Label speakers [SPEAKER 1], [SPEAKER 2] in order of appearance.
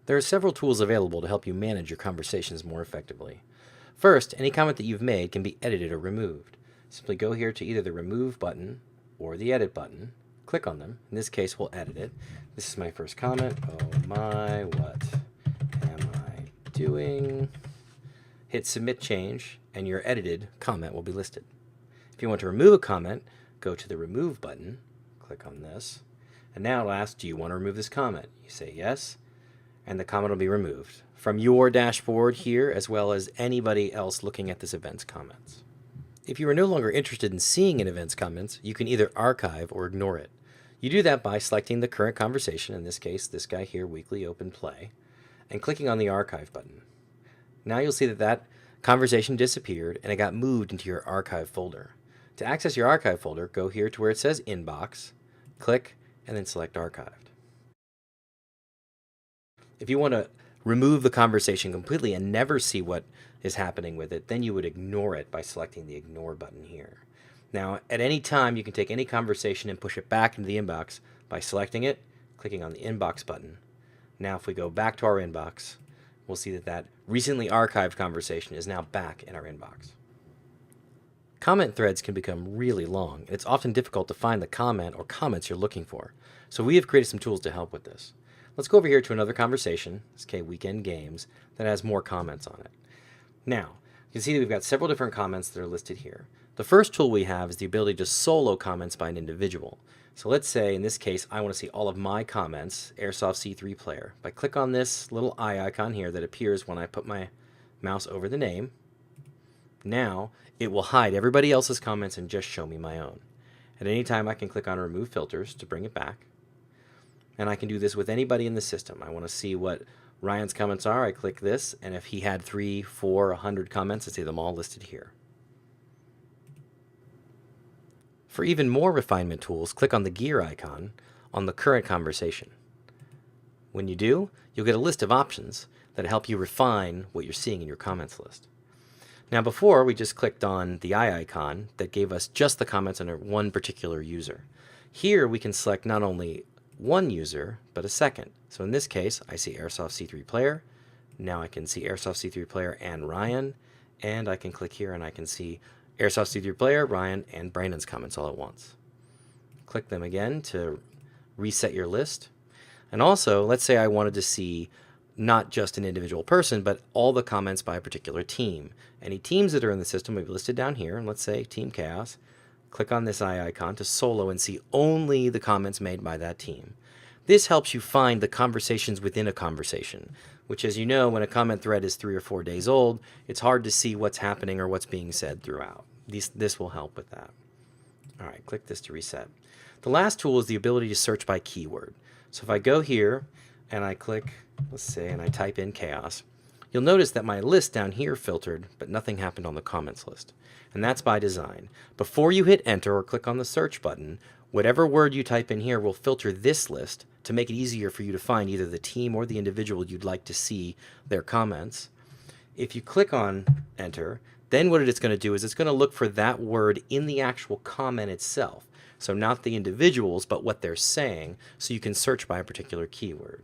[SPEAKER 1] There are several tools available to help you manage your conversations more effectively. First, any comment that you've made can be edited or removed. Simply go here to either the Remove button or the Edit button. Click on them. In this case, we'll edit it. This is my first comment. Oh my, what am I doing? Hit Submit Change, and your edited comment will be listed. If you want to remove a comment, go to the Remove button, click on this, and now it'll ask, do you want to remove this comment? You say yes, and the comment will be removed from your dashboard here, as well as anybody else looking at this event's comments. If you are no longer interested in seeing an event's comments, you can either archive or ignore it. You do that by selecting the current conversation, in this case, this guy here, Weekly Open Play, and clicking on the Archive button. Now you'll see that that conversation disappeared and it got moved into your archive folder. To access your archive folder, go here to where it says Inbox, click, and then select Archived. If you want to remove the conversation completely and never see what is happening with it, then you would ignore it by selecting the Ignore button here. Now, at any time, you can take any conversation and push it back into the inbox by selecting it, clicking on the Inbox button. Now, if we go back to our inbox, we'll see that that recently archived conversation is now back in our inbox. Comment threads can become really long, and it's often difficult to find the comment or comments you're looking for. So we have created some tools to help with this. Let's go over here to another conversation, this case Weekend Games, that has more comments on it. Now, you can see that we've got several different comments that are listed here. The first tool we have is the ability to solo comments by an individual. So let's say, in this case, I want to see all of my comments, AirsoftC3 player. If I click on this little eye icon here that appears when I put my mouse over the name, now it will hide everybody else's comments and just show me my own. At any time, I can click on Remove Filters to bring it back. And I can do this with anybody in the system. I want to see what Ryan's comments are. I click this, and if he had 3, 4, 100 comments, I see them all listed here. For even more refinement tools, click on the gear icon on the current conversation. When you do, you'll get a list of options that help you refine what you're seeing in your comments list. Now before, we just clicked on the eye icon that gave us just the comments on one particular user. Here we can select not only one user, but a second. So in this case, I see AirsoftC3 player. Now I can see AirsoftC3 player and Ryan, and I can click here and I can see AirsoftC3 player, Ryan, and Brandon's comments all at once. Click them again to reset your list. And also, let's say I wanted to see not just an individual person, but all the comments by a particular team. Any teams that are in the system will be listed down here, and let's say Team Chaos. Click on this eye icon to solo and see only the comments made by that team. This helps you find the conversations within a conversation, which, as you know, when a comment thread is 3 or 4 days old, it's hard to see what's happening or what's being said throughout. This will help with that. All right, click this to reset. The last tool is the ability to search by keyword. So if I go here and I click, let's say, and I type in chaos, you'll notice that my list down here filtered, but nothing happened on the comments list. And that's by design. Before you hit enter or click on the search button, whatever word you type in here will filter this list to make it easier for you to find either the team or the individual you'd like to see their comments. If you click on enter, then what it's going to do is it's going to look for that word in the actual comment itself. So not the individuals, but what they're saying, so you can search by a particular keyword.